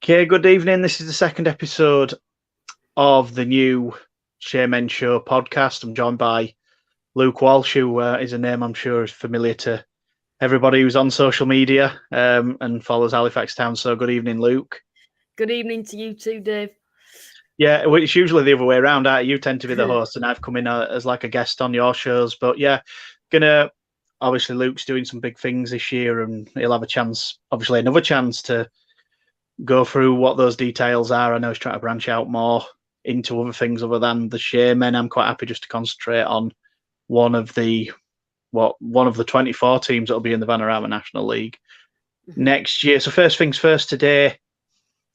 Okay, good evening. This is the second episode of the new Sharemen Show podcast. I'm joined by Luke Walsh, who is a name I'm sure is familiar to everybody who's on social media and follows Halifax Town. So good evening, Luke. Good evening to you too, Dave. Yeah, well, it's usually the other way around. You tend to be the host and I've come in as like a guest on your shows. But yeah, obviously Luke's doing some big things this year and he'll have another chance to go through what those details are. I know he's trying to branch out more into other things other than the Sharemen. I'm quite happy just to concentrate on one of the 24 teams that'll be in the Vanarama National League next year. So first things first today,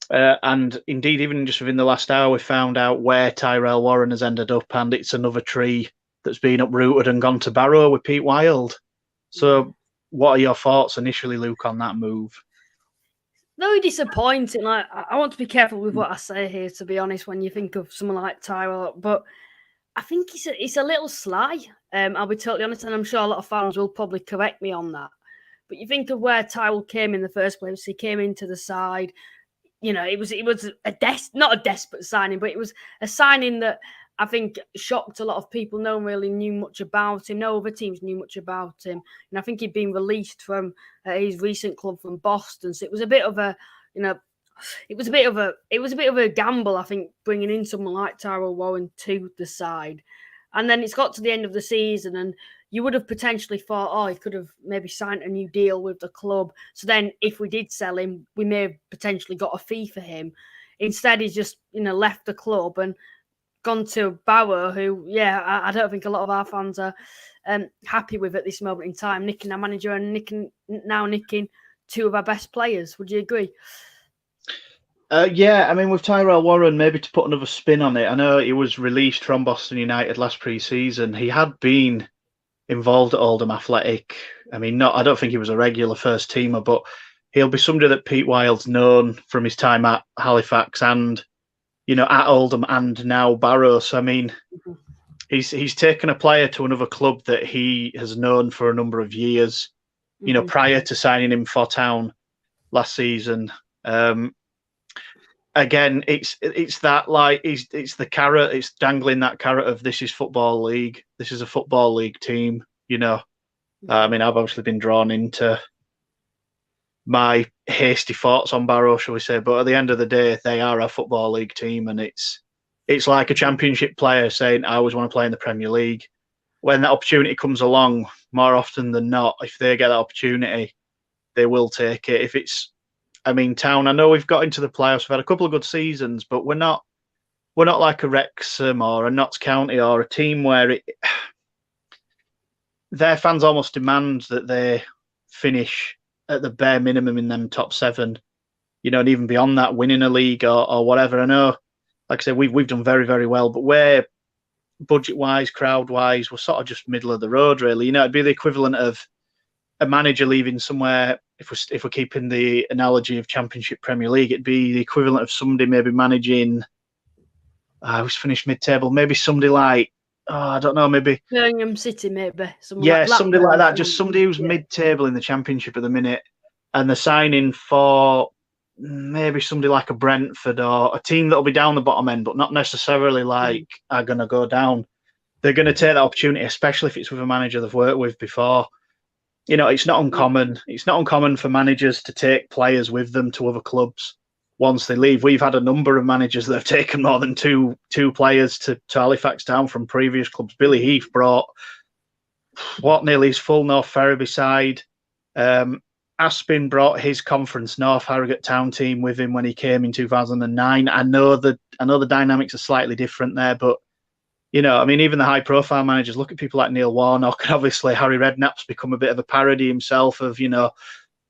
and indeed even just within the last hour, we found out where Tyrel Warren has ended up, and it's another tree that's been uprooted and gone to Barrow with Pete Wild. So what are your thoughts initially, Luke, on that move? Very disappointing. Like, I want to be careful with what I say here, to be honest, when you think of someone like Tyrel, but I think it's a little sly. I'll be totally honest, and I'm sure a lot of fans will probably correct me on that. But you think of where Tyrel came in the first place. He came into the side. You know, it was not a desperate signing, but it was a signing that I think shocked a lot of people. No one really knew much about him. No other teams knew much about him. And I think he'd been released from his recent club from Boston. So it was a bit of a, it was a bit of a gamble, I think, bringing in someone like Tyrel Warren to the side. And then it's got to the end of the season and you would have potentially thought, he could have maybe signed a new deal with the club. So then if we did sell him, we may have potentially got a fee for him. Instead, he's just, left the club and gone to Barrow, who, I don't think a lot of our fans are happy with at this moment in time, nicking our manager and nicking two of our best players. Would you agree? Yeah, I mean, with Tyrel Warren, maybe to put another spin on it, I know he was released from Boston United last pre-season. He had been involved at Oldham Athletic. I mean, I don't think he was a regular first teamer, but he'll be somebody that Pete Wild's known from his time at Halifax and, at Oldham and now Barrow. So, I mean, he's taken a player to another club that he has known for a number of years, prior to signing him for Town last season. Again, it's that like it's the carrot. It's dangling that carrot of this is football league. This is a football league team. I mean, I've obviously been drawn into my hasty thoughts on Barrow, shall we say? But at the end of the day, they are a football league team, and it's like a championship player saying, "I always want to play in the Premier League." When that opportunity comes along, more often than not, if they get that opportunity, they will take it. If it's Town, I know we've got into the playoffs. We've had a couple of good seasons, but we're not like a Wrexham or a Notts County or a team where their fans almost demand that they finish at the bare minimum in them top seven, and even beyond that, winning a league or whatever. I know, like I said, we've done very, very well, but we're budget-wise, crowd-wise, we're sort of just middle of the road, really. It'd be the equivalent of a manager leaving somewhere. If we're keeping the analogy of Championship Premier League, it'd be the equivalent of somebody maybe managing. Who's finished mid-table? Maybe somebody like I don't know, maybe Birmingham City, maybe. Somebody like that. Just somebody who's mid-table in the Championship at the minute, and they're signing for maybe somebody like a Brentford or a team that'll be down the bottom end, but not necessarily are going to go down. They're going to take that opportunity, especially if it's with a manager they've worked with before. It's not uncommon. It's not uncommon for managers to take players with them to other clubs once they leave. We've had a number of managers that have taken more than two players to Halifax Town from previous clubs. Billy Heath brought nearly his full North Ferriby side. Aspin brought his Conference North Harrogate Town team with him when he came in 2009. I know the dynamics are slightly different there, but even the high-profile managers, look at people like Neil Warnock, and obviously Harry Redknapp's become a bit of a parody himself of,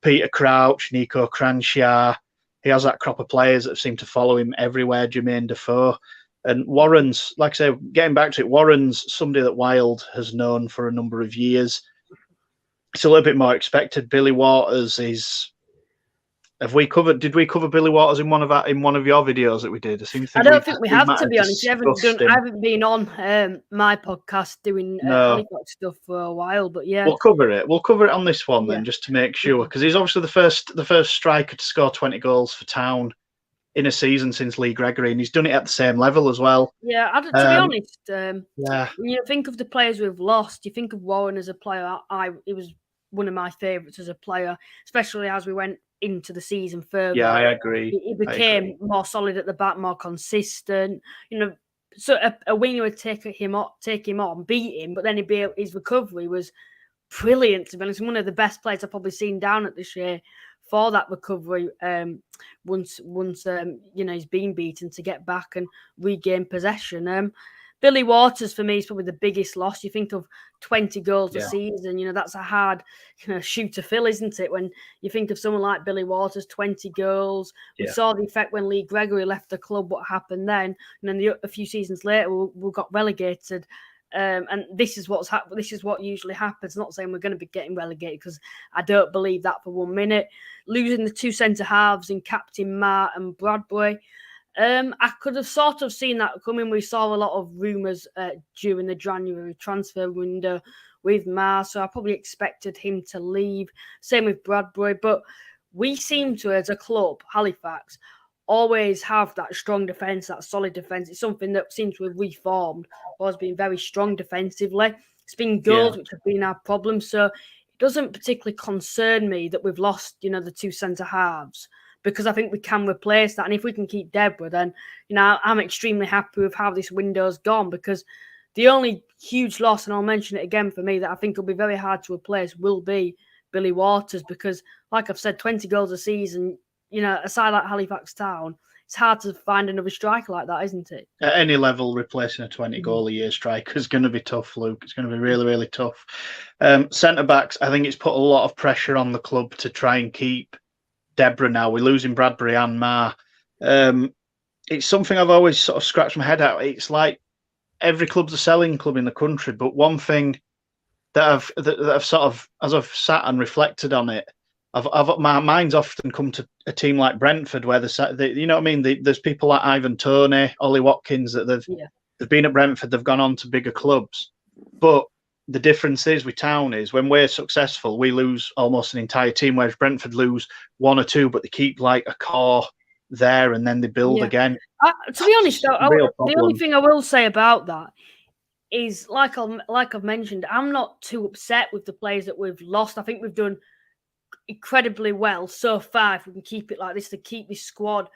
Peter Crouch, Nico Cranshaw. He has that crop of players that seem to follow him everywhere, Jermaine Defoe. And Warren's, like I say, getting back to it, Warren's somebody that Wild has known for a number of years. It's a little bit more expected. Billy Waters is... Did we cover Billy Waters in one of your videos that we did? I don't think we have, to be honest. I haven't been on my podcast doing Halifax stuff for a while, but yeah. We'll cover it. We'll cover it on this one then, just to make sure, because he's obviously the first striker to score 20 goals for Town in a season since Lee Gregory, and he's done it at the same level as well. Yeah, to be honest, yeah, when you think of the players we've lost, you think of Warren as a player. He was one of my favourites as a player, especially as we went into the season further. Yeah, I agree. He became more solid at the back, more consistent. So a winger would take him on, beat him, but then his recovery was brilliant. To be honest, one of the best players I've probably seen down at this year for that recovery. Once he's been beaten, to get back and regain possession. Billy Waters for me is probably the biggest loss. You think of 20 goals a season, that's a hard shoe to fill, isn't it? When you think of someone like Billy Waters, 20 goals. We saw the effect when Lee Gregory left the club, what happened then. And then a few seasons later, we got relegated. And this is what usually happens. Not saying we're going to be getting relegated, because I don't believe that for 1 minute. Losing the two centre halves in Captain Matt and Bradbury, I could have sort of seen that coming. We saw a lot of rumours during the January transfer window with Ma, so I probably expected him to leave. Same with Bradbury, but we seem to, as a club, Halifax, always have that strong defence, that solid defence. It's something that seems to have reformed, always been very strong defensively. It's been goals which have been our problem. So it doesn't particularly concern me that we've lost, the two centre halves, because I think we can replace that. And if we can keep Deborah, then, I'm extremely happy with how this window's gone, because the only huge loss, and I'll mention it again for me, that I think will be very hard to replace will be Billy Waters, because, like I've said, 20 goals a season, a side like Halifax Town, it's hard to find another striker like that, isn't it? At any level, replacing a 20-goal-a-year striker is going to be tough, Luke. It's going to be really, really tough. Centre-backs, I think it's put a lot of pressure on the club to try and keep Deborah now. We're losing Bradbury and Ma. It's something I've always sort of scratched my head at. It's like every club's a selling club in the country, but one thing that I've sort of, as I've sat and reflected on it, my mind's often come to a team like Brentford, where you know what I mean. There's people like Ivan Toney, Ollie Watkins, that they've been at Brentford, they've gone on to bigger clubs. But the difference is with Town is when we're successful, we lose almost an entire team, whereas Brentford lose one or two, but they keep like a core there and then they build again. To be honest, the only thing I will say about that is, like I've mentioned, I'm not too upset with the players that we've lost. I think we've done incredibly well so far, if we can keep it like this, to keep this squad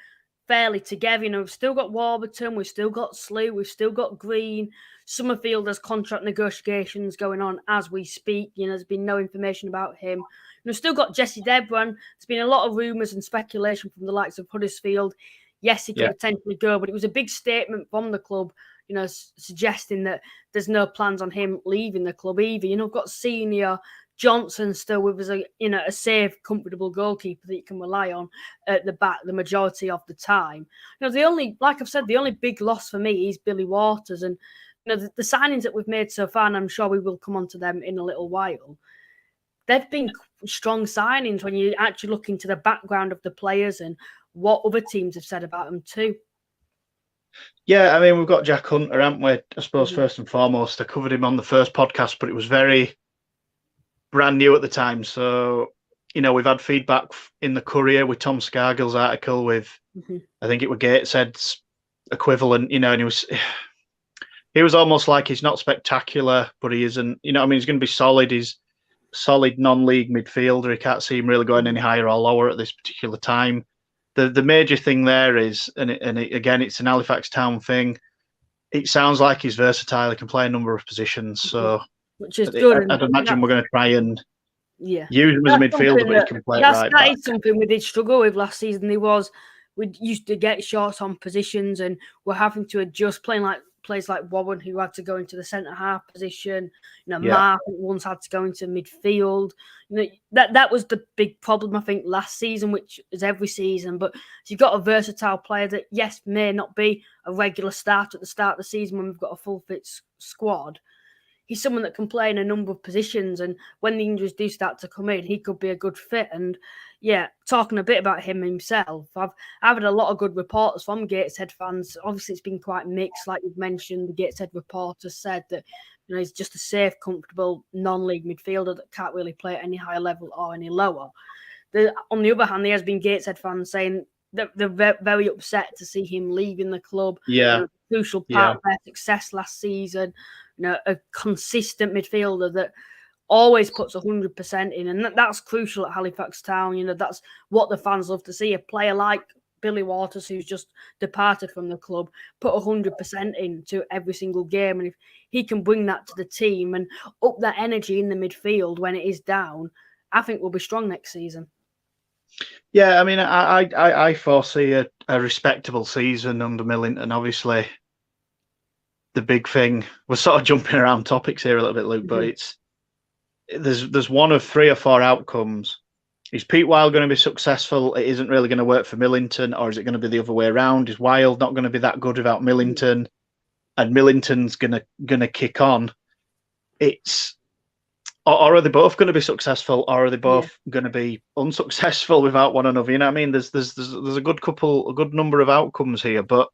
fairly together. We've still got Warburton, we've still got Slew, we've still got Green. Summerfield has contract negotiations going on as we speak. There's been no information about him. We've still got Jesse Debran. There's been a lot of rumours and speculation from the likes of Huddersfield. Yes, he could potentially go, but it was a big statement from the club, suggesting that there's no plans on him leaving the club either. We've got Senior Johnson still with us, a safe, comfortable goalkeeper that you can rely on at the back the majority of the time. Like I've said, the only big loss for me is Billy Waters, and the signings that we've made so far, and I'm sure we will come on to them in a little while. They've been strong signings when you actually look into the background of the players and what other teams have said about them too. Yeah, I mean, we've got Jack Hunter, haven't we? I suppose first and foremost, I covered him on the first podcast, but it was very brand new at the time. So, we've had feedback in the Courier with Tom Scargill's article with, I think it was Gateshead's equivalent, and he was almost like he's not spectacular, but he isn't, he's going to be solid. He's solid non-league midfielder. He can't see him really going any higher or lower at this particular time. The major thing there is, again, it's an Halifax Town thing. It sounds like he's versatile. He can play a number of positions. So, which is good. I'd imagine we're going to try and use him as a midfielder, but he can play right back. That is something we did struggle with last season. We used to get short on positions, and we're having to adjust, playing like players like Warren, who had to go into the centre half position. Mark once had to go into midfield. That was the big problem, I think, last season, which is every season. But you've got a versatile player that, yes, may not be a regular start at the start of the season when we've got a full fit squad. He's someone that can play in a number of positions, and when the injuries do start to come in, he could be a good fit. And talking a bit about him himself, I've had a lot of good reports from Gateshead fans. Obviously, it's been quite mixed, like you've mentioned. The Gateshead reporter said that he's just a safe, comfortable non-league midfielder that can't really play at any higher level or any lower. On the other hand, there has been Gateshead fans saying they're very upset to see him leaving the club. Yeah, Crucial part of their success last season. A consistent midfielder that always puts 100% in, and that's crucial at Halifax Town. That's what the fans love to see. A player like Billy Waters, who's just departed from the club, put 100% into every single game, and if he can bring that to the team and up that energy in the midfield when it is down, I think we'll be strong next season. Yeah, I mean, I foresee a respectable season under Millington. Obviously, the big thing, we're sort of jumping around topics here a little bit, Luke, but there's one of 3 or 4 outcomes. Is Pete Wild going to be successful? It isn't really going to work for Millington, or is it going to be the other way around? Is Wild not going to be that good without Millington, and Millington's going to kick on? Or are they both going to be successful, or are they both going to be unsuccessful without one another? You know what I mean? There's a good number of outcomes here, but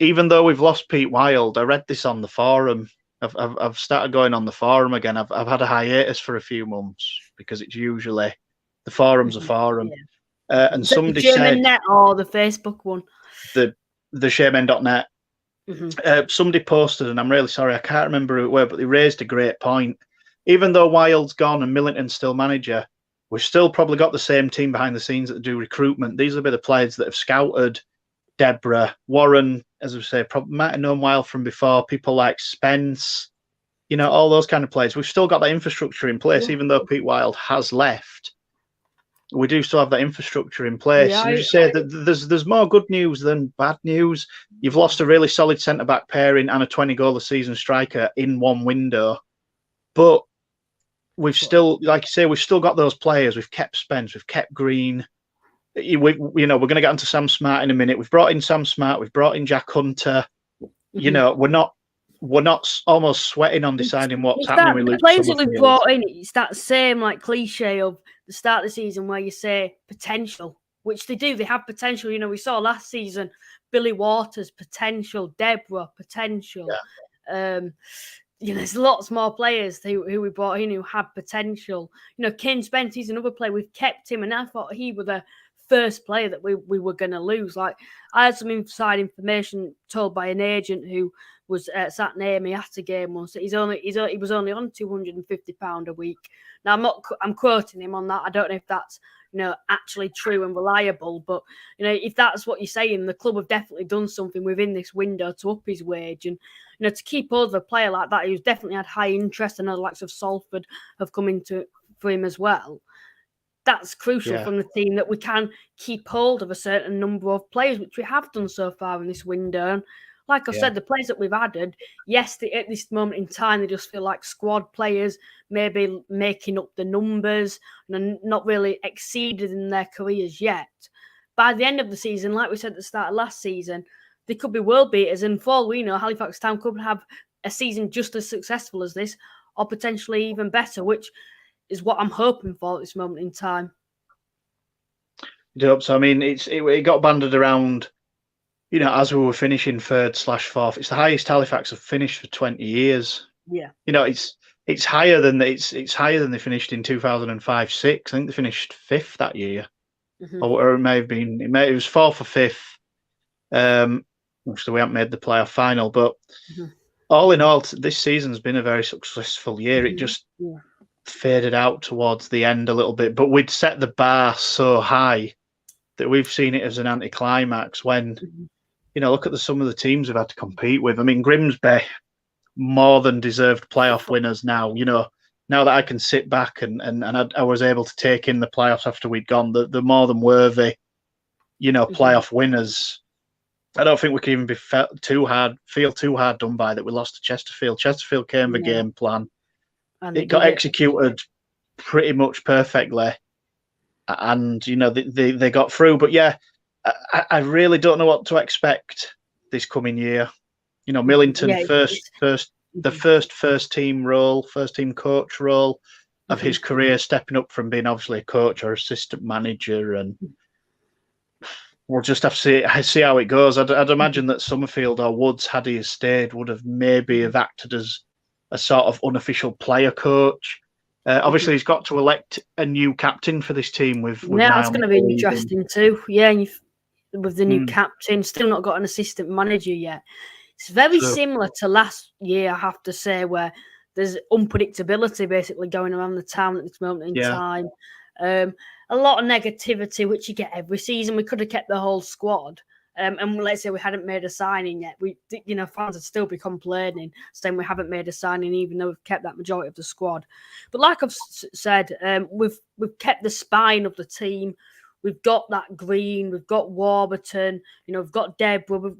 even though we've lost Pete Wild, I read this on the forum. I've started going on the forum again. I've had a hiatus for a few months because it's usually the forum's a forum. Yeah. And somebody said Net or the Facebook one, the sharemen.net. Somebody posted, and I'm really sorry, I can't remember who it were, but they raised a great point. Even though Wild's gone and Millington's still manager, we've still probably got the same team behind the scenes that do recruitment. These will be the players that have scouted Deborah, Warren, as I say, probably might have known Wild from before. People like Spence, all those kind of players. We've still got that infrastructure in place, even though Pete Wild has left. We do still have that infrastructure in place. Yeah, you say that there's more good news than bad news. You've lost a really solid centre-back pairing and a 20-goal-a-season striker in one window. But we've still, like you say, we've still got those players. We've kept Spence, we've kept Green. We're going to get onto Sam Smart in a minute. We've brought in Sam Smart. We've brought in Jack Hunter. We're not almost sweating on deciding what's happening with the players that we've brought in. It's that same cliche of the start of the season where you say potential, which they do. They have potential. We saw last season Billy Waters potential, Deborah potential. Yeah. There's lots more players who we brought in who had potential. Ken Spence, he's another player. We've kept him, and I thought he was the first player that we were going to lose. I had some inside information told by an agent who was sat near me after game once. He was only on £250 a week. Now I'm quoting him on that. I don't know if that's actually true and reliable, but if that's what you're saying, the club have definitely done something within this window to up his wage, and to keep hold of a player like that who's definitely had high interest, and the likes of Salford have come into for him as well. That's crucial from the team, that we can keep hold of a certain number of players, which we have done so far in this window. And like I said, the players that we've added, yes, at this moment in time, they just feel like squad players, maybe making up the numbers and not really exceeded in their careers yet. By the end of the season, like we said at the start of last season, they could be world beaters. And for all we know, Halifax Town could have a season just as successful as this, or potentially even better, which is what I'm hoping for at this moment in time. So, I mean, it got banded around, as we were finishing 3rd/4th. It's the highest Halifax have finished for 20 years. Yeah. It's higher than it's higher than they finished in 2005-06. I think they finished 5th that year, or it may have been. It was 4th or 5th. So we haven't made the playoff final, but all in all, this season's been a very successful year. It just faded out towards the end a little bit, but we'd set the bar so high that we've seen it as an anticlimax when, look at some of the teams we've had to compete with. I mean, Grimsby, more than deserved playoff winners now. Now that I can sit back and I was able to take in the playoffs after we'd gone, the more than worthy, playoff winners. I don't think we can even be feel too hard done by that we lost to Chesterfield. Chesterfield came with a game plan. And it got executed pretty much perfectly, and they got through. But I really don't know what to expect this coming year. Millington first team coach role of his career, stepping up from being obviously a coach or assistant manager, and we'll just have to see how it goes. I'd imagine that Summerfield or Woods, had he stayed, would have maybe acted as a sort of unofficial player coach. Obviously, he's got to elect a new captain for this team with Yeah, that's Niall going to be leaving. interesting too. Yeah, and with the new captain, still not got an assistant manager yet. It's very similar to last year, I have to say, where there's unpredictability basically going around the town at this moment in time. A lot of negativity, which you get every season. We could have kept the whole squad. And let's say we hadn't made a signing yet. Fans would still be complaining, saying we haven't made a signing, even though we've kept that majority of the squad. But like I've said, we've kept the spine of the team. We've got that Green, we've got Warburton, we've got Deborah,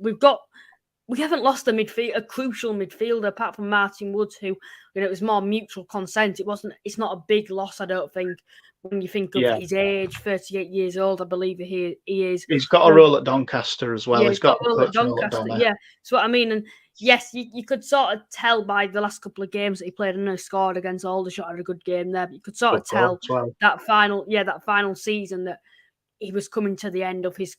we haven't lost a crucial midfielder apart from Martin Woods, who, it was more mutual consent. It's not a big loss, I don't think, when you think of his age, 38 years old, I believe he is. He's got a role at Doncaster as well. Yeah, he's got a role at Doncaster. Yeah, that's what I mean. And yes, you could sort of tell by the last couple of games that he played and scored against Aldershot, had a good game there. But you could sort of tell that final season that he was coming to the end of his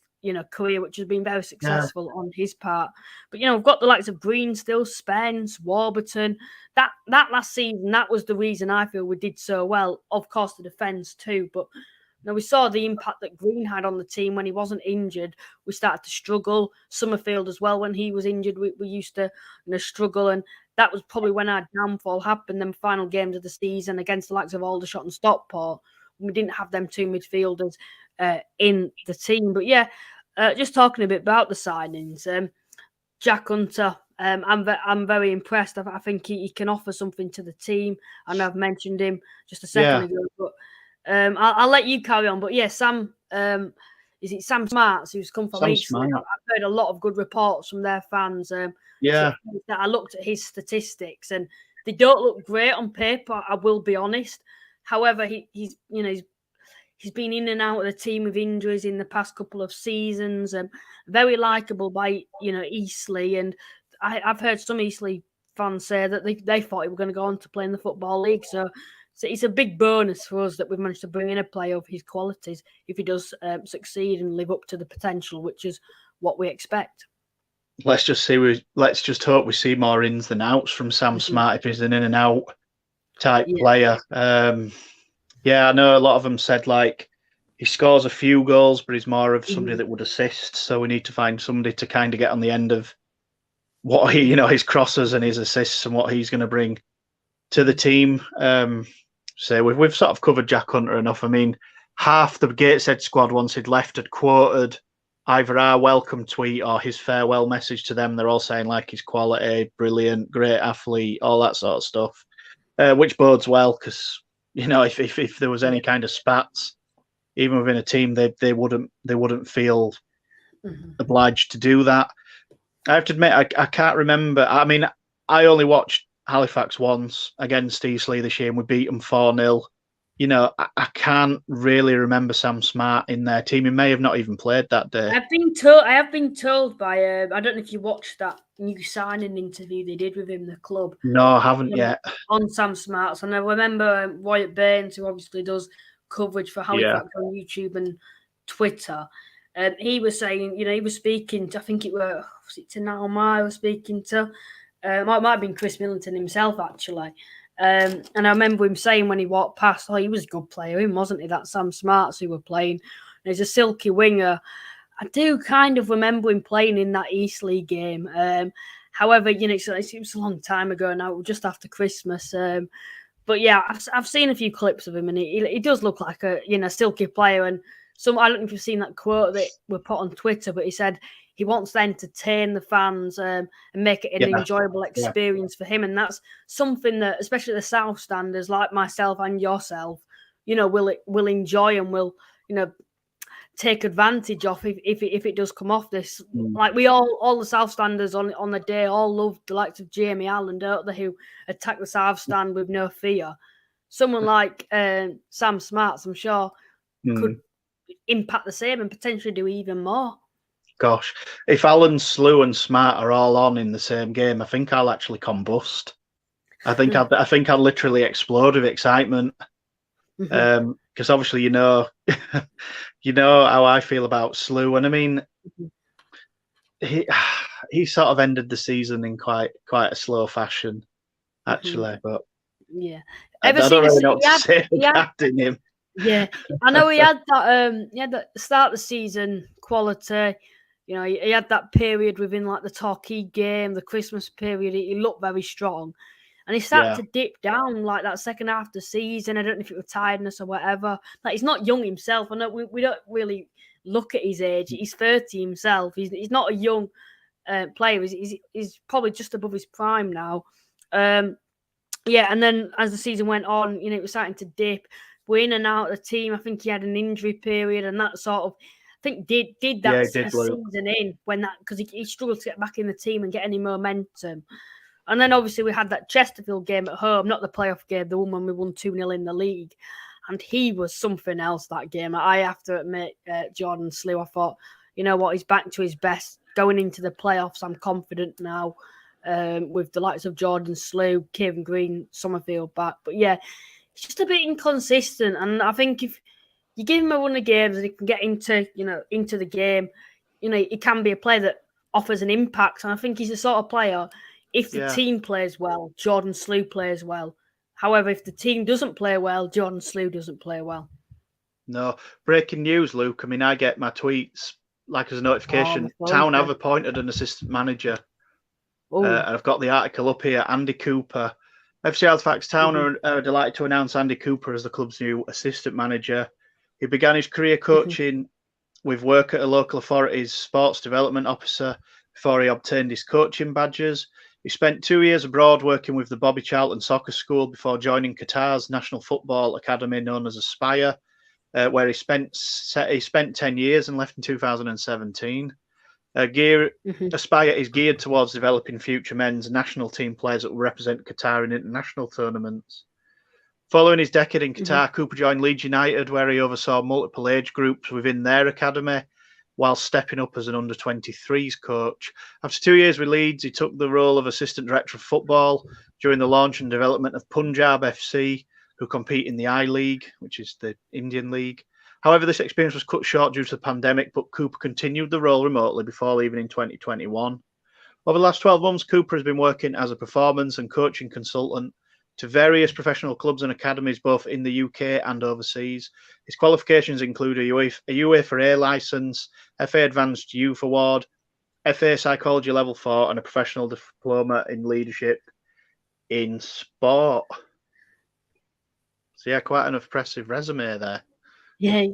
career, which has been very successful on his part. But we've got the likes of Green still, Spence, Warburton. That last season, that was the reason I feel we did so well. Of course, the defence too, but we saw the impact that Green had on the team when he wasn't injured. We started to struggle. Summerfield as well, when he was injured, we used to struggle, and that was probably when our downfall happened. Them final games of the season against the likes of Aldershot and Stockport, we didn't have them two midfielders in the team. But yeah, just talking a bit about the signings, Jack Hunter, I'm very impressed. I think he can offer something to the team. I know I've mentioned him just a second ago, but I'll let you carry on. But yeah, Sam, is it Sam Smarts, who's come from Eastleigh? I've heard a lot of good reports from their fans. I looked at his statistics, and they don't look great on paper, I will be honest. However, he's been in and out of the team with injuries in the past couple of seasons. Very likeable by Eastleigh, and I've heard some Eastleigh fans say that they thought he was going to go on to play in the Football League. So it's a big bonus for us that we've managed to bring in a player of his qualities if he does succeed and live up to the potential, which is what we expect. Let's just hope we see more ins than outs from Sam Smart if he's an in and out type player. I know a lot of them said he scores a few goals, but he's more of somebody that would assist. So we need to find somebody to kind of get on the end of what his crosses and his assists and what he's going to bring to the team. So we've sort of covered Jack Hunter enough. I mean, half the Gateshead squad, once he'd left, had quoted either our welcome tweet or his farewell message to them. They're all saying he's quality, brilliant, great athlete, all that sort of stuff, which bodes well because if there was any kind of spats, even within a team, they wouldn't feel obliged to do that. I have to admit, I can't remember. I mean, I only watched Halifax once against Eastleigh this year, and we beat them 4-0. I can't really remember Sam Smart in their team. He may have not even played that day. I have been told by I don't know if you watched that new signing interview they did with him, the club. No, I haven't yet. On Sam Smart. And I remember Wyatt Bairns, who obviously does coverage for Halifax on YouTube and Twitter. He was saying, he was speaking to, I think was it to Nauma I was speaking to? It might have been Chris Millington himself, actually. And I remember him saying when he walked past, he was a good player, wasn't he? That Sam Smarts who were playing. And he's a silky winger. I do kind of remember him playing in that Eastleigh game. However, it was a long time ago now, just after Christmas. But yeah, I've seen a few clips of him, and he does look like a silky player. And I don't know if you've seen that quote that we put on Twitter, but he said he wants to entertain the fans and make it an enjoyable experience for him. And that's something that, especially the South Standers like myself and yourself, will enjoy and will, take advantage of if it does come off this. Like we all the South Standers on the day all love the likes of Jamie Allen, don't they, who attack the South Stand with no fear. Someone like Sam Smarts, I'm sure, could impact the same and potentially do even more. Gosh, if Allen, Slew, and Smart are all on in the same game, I think I'll actually combust. I think I'll literally explode with excitement. Because obviously, you know how I feel about Slew, and I mean, he sort of ended the season in quite a slow fashion, actually. But Yeah. I Ever don't seen really know what to say he had, regarding him. yeah, I know he had that start of the season quality. You know, he had that period within like the Torquay game, the Christmas period. He looked very strong, and he started to dip down like that second half of the season. I don't know if it was tiredness or whatever. Like he's not young himself. I know we don't really look at his age. He's 30 himself. He's not a young player. He's probably just above his prime now. Yeah, and then as the season went on, you know, it was starting to dip. We're in and out of the team. I think he had an injury period, and that sort of, I think, did that he did, season in when that because he struggled to get back in the team and get any momentum. And then obviously we had that Chesterfield game at home, not the playoff game, the one when we won 2-0 in the league. And he was something else that game. I have to admit, Jordan Slew, I thought, you know what, he's back to his best. Going into the playoffs, I'm confident now. With the likes of Jordan Slew, Kieran Green, Summerfield back. But yeah, it's just a bit inconsistent. And I think if you give him a run of games and he can get into the game, you know, he can be a player that offers an impact. And I think he's the sort of player, if the team plays well, Jordan Slew plays well. However, if the team doesn't play well, Jordan Slew doesn't play well. No. Breaking news, Luke. I mean, I get my tweets like as a notification. Town have appointed an assistant manager. I've got the article up here. Andy Cooper. FC Halifax Town are delighted to announce Andy Cooper as the club's new assistant manager. He began his career coaching with work at a local authority's sports development officer before he obtained his coaching badges. He spent 2 years abroad working with the Bobby Charlton Soccer School before joining Qatar's national football academy known as Aspire, where he spent 10 years and left in 2017. Aspire is geared towards developing future men's national team players that will represent Qatar in international tournaments. Following his decade in Qatar, Cooper joined Leeds United, where he oversaw multiple age groups within their academy, while stepping up as an under-23s coach. After 2 years with Leeds, he took the role of assistant director of football during the launch and development of Punjab FC, who compete in the I-League, which is the Indian league. However, this experience was cut short due to the pandemic, but Cooper continued the role remotely before leaving in 2021. Over the last 12 months, Cooper has been working as a performance and coaching consultant to various professional clubs and academies, both in the UK and overseas. His qualifications include a UEFA A licence, FA Advanced Youth Award, FA Psychology Level 4, and a professional diploma in leadership in sport. So yeah, quite an impressive resume there. Yeah,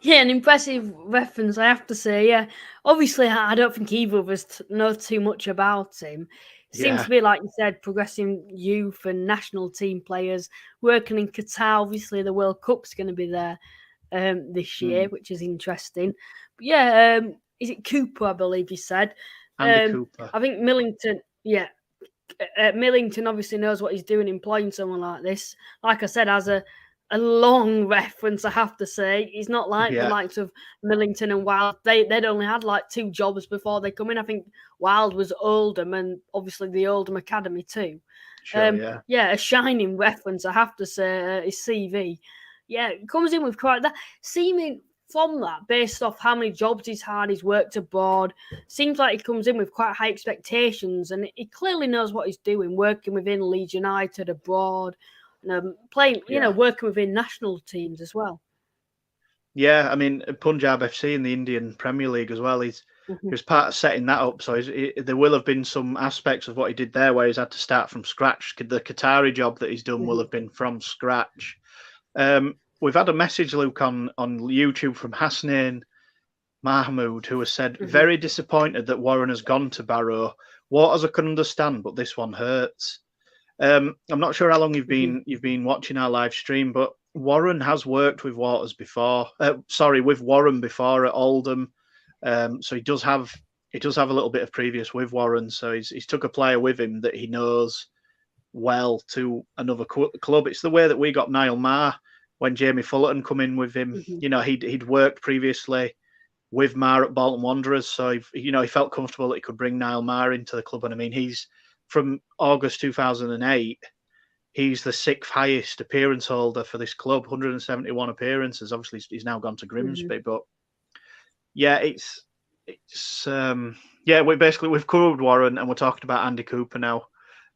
an impressive reference, I have to say. Yeah, obviously, I don't think either of us know too much about him. Seems to be, like you said, progressing youth and national team players, working in Qatar. Obviously, the World Cup's going to be there this year, which is interesting. But yeah, is it Cooper, I believe you said? Andy Cooper. I think Millington, Millington obviously knows what he's doing employing someone like this. Like I said, as a long reference, I have to say. He's not like the likes of Millington and Wild. They'd only had like 2 jobs before they come in. I think Wild was Oldham and obviously the Oldham Academy too. Sure, a shining reference, I have to say, his CV. Yeah, it comes in with quite that. Seeming from that, based off how many jobs he's had, he's worked abroad, seems like he comes in with quite high expectations and he clearly knows what he's doing, working within Leeds United abroad. Playing, working within national teams as well. Yeah, I mean, Punjab FC in the Indian Premier League as well. He was part of setting that up. So there will have been some aspects of what he did there where he's had to start from scratch. The Qatari job that he's done will have been from scratch. We've had a message, Luke, on YouTube from Hasnain Mahmood, who has said, very disappointed that Warren has gone to Barrow. Waters I can understand, but this one hurts. I'm not sure how long you've been watching our live stream, but Warren has worked with Waters before. With Warren before at Oldham. So he does have a little bit of previous with Warren. So he's took a player with him that he knows well to another club. It's the way that we got Niall Maher when Jamie Fullerton come in with him. You know, he'd worked previously with Maher at Bolton Wanderers, so he felt comfortable that he could bring Niall Maher into the club. And I mean, he's from August 2008, he's the 6th highest appearance holder for this club, 171 appearances. Obviously, he's now gone to Grimsby, but yeah, we've covered Warren and we're talking about Andy Cooper now.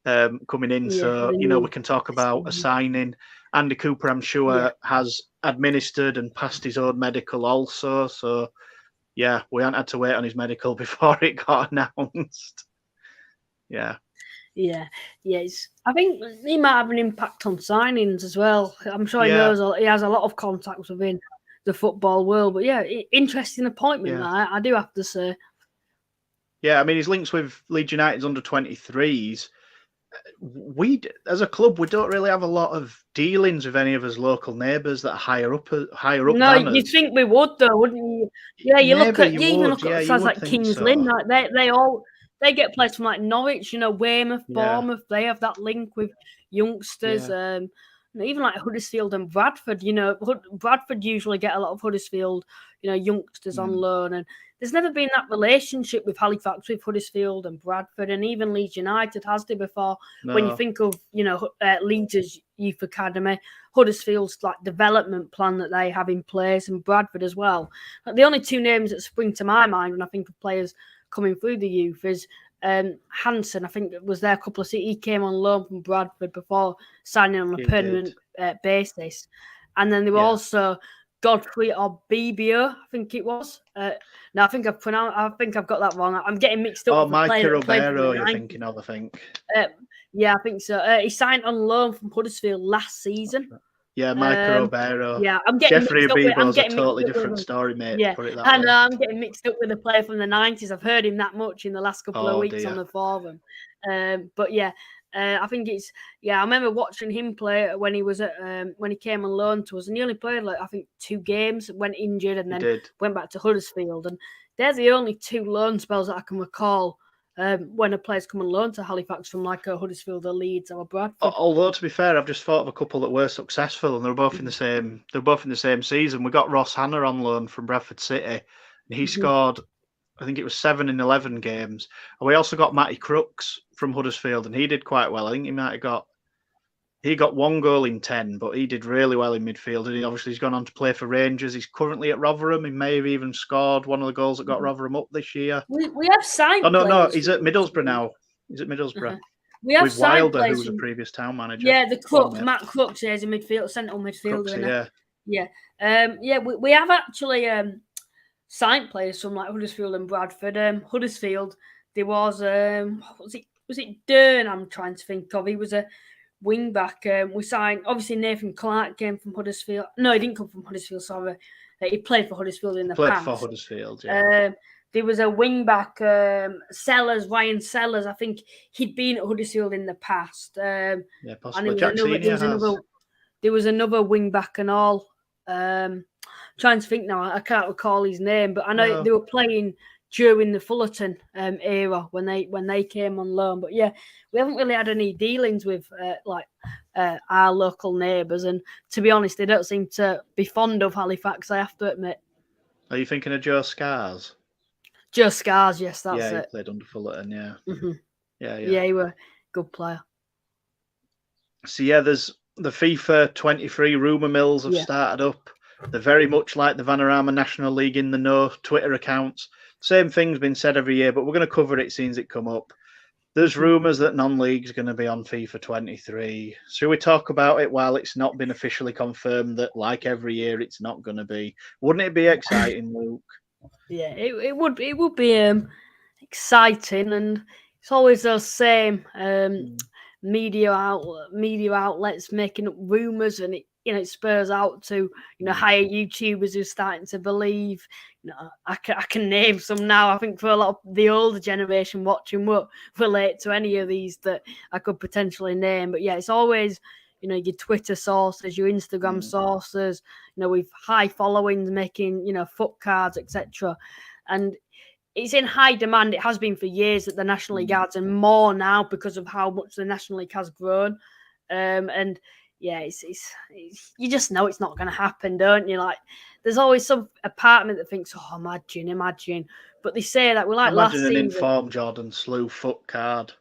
coming in. Yeah, So, we can talk about a signing. Andy Cooper, I'm sure, has administered and passed his own medical also. So, yeah, we haven't had to wait on his medical before it got announced. Yeah. Yeah. I think he might have an impact on signings as well. I'm sure he knows he has a lot of contacts within the football world. But yeah, interesting appointment. I do have to say. Yeah, I mean, his links with Leeds United's under 23s. We, as a club, we don't really have a lot of dealings with any of his local neighbours that are higher up. No, you think we would though, wouldn't you? Yeah, you look at sides like Kings Lynn. Like they get players from like Norwich, Weymouth, Bournemouth. They have that link with youngsters. Even like Huddersfield and Bradford. Bradford usually get a lot of Huddersfield, youngsters on loan, and there's never been that relationship with Halifax, with Huddersfield and Bradford, and even Leeds United has there before. No. When you think of, Leeds' youth academy, Huddersfield's like development plan that they have in place, and Bradford as well. Like, the only two names that spring to my mind when I think of players coming through the youth is Hansen. I think it was there a couple of seasons. He came on loan from Bradford before signing on a permanent basis, and then there were also Godfrey or Bibio, I think it was. No, I think I've got that wrong. I'm getting mixed up. Oh, Micah Barrow, you're thinking of, I think. Yeah, I think so. He signed on loan from Huddersfield last season. Yeah, Micah Barrow. Yeah, I'm getting Jeffrey mixed up Abibo's a totally different story, mate. Yeah, put it that I way. know. I'm getting mixed up with a player from the 90s. I've heard him that much in the last couple of weeks on the forum. But yeah, I think it's I remember watching him play when he was at when he came on loan to us, and he only played like I think 2 games, went injured, and then went back to Huddersfield. And they're the only 2 loan spells that I can recall when a player's come on loan to Halifax from like a Huddersfield or Leeds or Bradford. Although to be fair, I've just thought of a couple that were successful, and they're both in the same. They're both in the same season. We got Ross Hanna on loan from Bradford City, and he scored, I think it was 7 in 11 games. And we also got Matty Crooks from Huddersfield, and he did quite well. I think he got 1 goal in 10, but he did really well in midfield. And he's gone on to play for Rangers. He's currently at Rotherham. He may have even scored one of the goals that got Rotherham up this year. We have signed. Oh no, he's at Middlesbrough now. He's at Middlesbrough. We have with Wilder, who was a previous town manager. Yeah, Matt Crooks is a midfield, central midfielder. We have actually signed players from like Huddersfield and Bradford. Huddersfield, there was was it Dern? I'm trying to think of. He was a wing back. We signed, obviously Nathan Clark came from Huddersfield. No, he didn't come from Huddersfield. Sorry, he played for Huddersfield in the past. Played for Huddersfield. Yeah. There was a wing back, Ryan Sellers. I think he'd been at Huddersfield in the past. Possibly. There was another wing back and all. Trying to think now, I can't recall his name, but I know they were playing during the Fullerton era when they came on loan. But yeah, we haven't really had any dealings with our local neighbours, and to be honest, they don't seem to be fond of Halifax, I have to admit. Are you thinking of Joe Scars? Joe Scars, yes, that's it. Yeah, he played under Fullerton, yeah. Mm-hmm. Yeah, he was a good player. So yeah, there's the FIFA 23 rumour mills have started up. They're very much like the Vanarama National League in the know Twitter accounts. Same thing's been said every year, but we're going to cover it since it come up. There's rumours that non-league's going to be on FIFA 23. Shall we talk about it while it's not been officially confirmed that, like every year, it's not going to be? Wouldn't it be exciting, Luke? Yeah, it would be exciting, and it's always those same media outlets making up rumours, and it spurs out to higher YouTubers who are starting to believe. I can name some now. I think for a lot of the older generation watching won't relate to any of these that I could potentially name. But yeah, it's always your Twitter sources, your Instagram sources, with high followings making foot cards, etc. And it's in high demand. It has been for years at the National League ads, and more now because of how much the National League has grown. And yeah, it's you just know it's not going to happen, don't you? Like, there's always some apartment that thinks, oh, imagine. But they say that last season. Imagine an informed Jordan Slew foot card.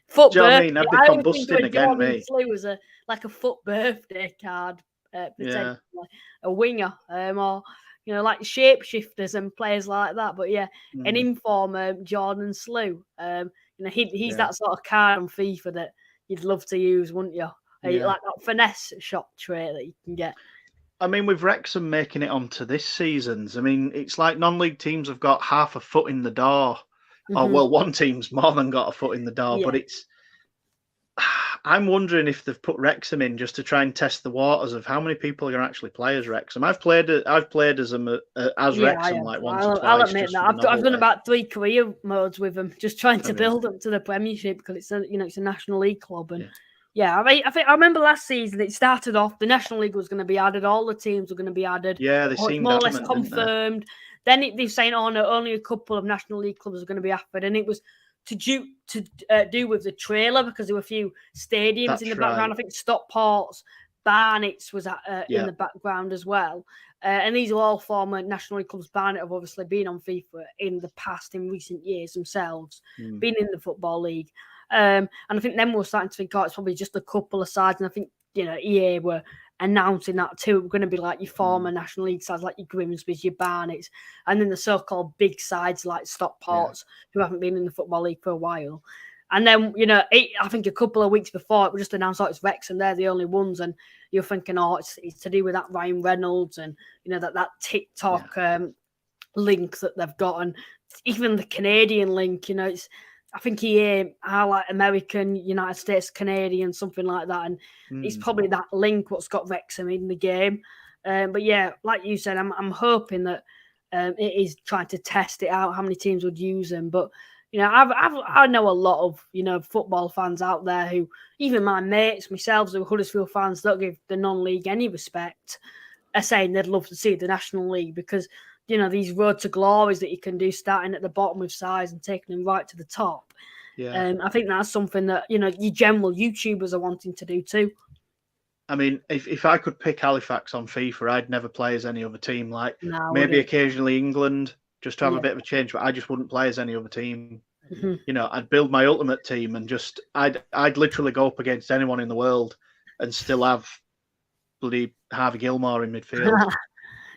Foot Do you know birthday. what I mean? I'd be combusting again, mate. Slew was like a foot birthday card, potentially a winger, or like shapeshifters and players like that. But yeah, an inform Jordan Slew. He's that sort of card on FIFA that you'd love to use, wouldn't you? Yeah. Like that finesse shot trait that you can get. I mean, with Wrexham making it onto this season's, I mean, it's like non-league teams have got half a foot in the door. Oh, well, one team's more than got a foot in the door, but I'm wondering if they've put Wrexham in just to try and test the waters of how many people are going to actually play as Wrexham. I've played as them as Wrexham like once or twice. I'll admit that I've done about 3 career modes with them, just trying to build them to the Premiership because it's a National League club and. Yeah, I think I remember last season it started off. The National League was going to be added. All the teams were going to be added. Yeah, they seemed more or less confirmed. Then they're saying, "Oh no, only a couple of National League clubs are going to be offered," and it was to do with the trailer because there were a few stadiums in the background. I think Stockport's, Barnet's was in the background as well. And these are all former National League clubs. Barnet have obviously been on FIFA in the past, in recent years themselves, been in the Football League. And I think then we're starting to think, it's probably just a couple of sides. And I think, EA were announcing that too. We're going to be like your former National League sides, like your Grimsby's, your Barnets, and then the so-called big sides like Stockports, who haven't been in the Football League for a while. And then, I think a couple of weeks before, it was just announced, it's Wrexham, they're the only ones. And you're thinking, it's to do with that Ryan Reynolds and, that TikTok link that they've got. And even the Canadian link, I think he like American, United States, Canadian, something like that. And it's probably that link what's got Wrexham in the game. But yeah, like you said, I'm hoping that it is trying to test it out, how many teams would use them. But, I know a lot of, football fans out there who, even my mates, myself, who are Huddersfield fans, don't give the non-league any respect, are saying they'd love to see the National League because, these road to glories that you can do starting at the bottom with size and taking them right to the top. Yeah. I think that's something that, your general YouTubers are wanting to do too. I mean, if I could pick Halifax on FIFA, I'd never play as any other team. Like maybe occasionally England, just to have a bit of a change, but I just wouldn't play as any other team. I'd build my ultimate team and just I'd literally go up against anyone in the world and still have bloody Harvey Gilmore in midfield.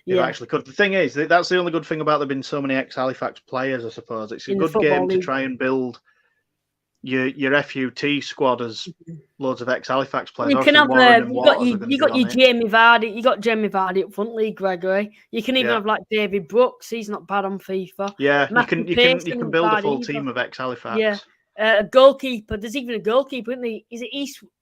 If I actually could. The thing is, that's the only good thing about there being so many ex-Halifax players, I suppose. It's a good game to try and build your FUT squad as loads of ex-Halifax players. You can have you got your Jamie Vardy. You got Jamie Vardy up front, Lee Gregory. You can even have like David Brooks. He's not bad on FIFA. Yeah, you can build a full team of ex-Halifax. Yeah. A goalkeeper. There's even a goalkeeper, isn't he? Is it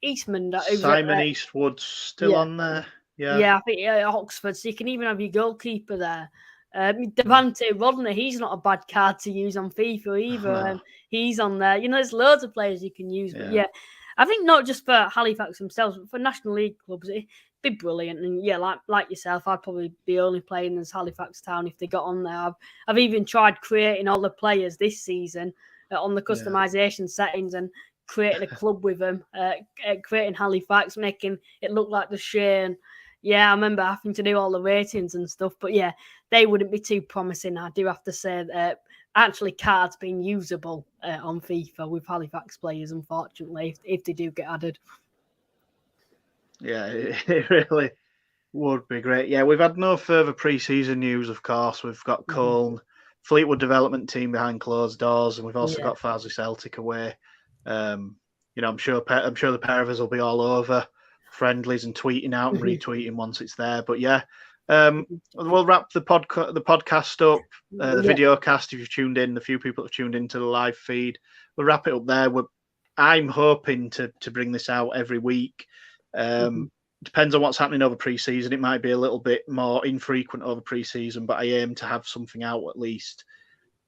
Eastman? Simon Eastwood's still on there. Yeah, I think Oxford. So you can even have your goalkeeper there. Devante Rodney, he's not a bad card to use on FIFA either. He's on there. There's loads of players you can use. But I think not just for Halifax themselves, but for National League clubs, it'd be brilliant. And like yourself, I'd probably be only playing as Halifax Town if they got on there. I've even tried creating all the players this season on the customization settings and creating a club with them, creating Halifax, making it look like the Shane. Yeah, I remember having to do all the ratings and stuff, but they wouldn't be too promising. I do have to say that actually cards being usable on FIFA with Halifax players, unfortunately, if they do get added. Yeah, it really would be great. Yeah, we've had no further pre-season news, of course. We've got Colne, Fleetwood development team behind closed doors, and we've also got Farsley Celtic away. I'm sure the pair of us will be all over friendlies and tweeting out and retweeting once it's there. But we'll wrap the podcast up, the video cast. If you've tuned in, the few people have tuned into the live feed, we'll wrap it up there. I'm hoping to bring this out every week. Depends on what's happening over pre-season. It might be a little bit more infrequent over pre-season, but I aim to have something out at least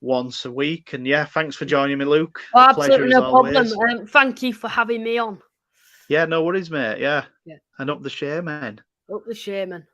once a week. And thanks for joining me, Luke. Absolutely no problem. Thank you for having me on. Yeah, no worries, mate. Yeah. And up the Shaman. Up the Shaman.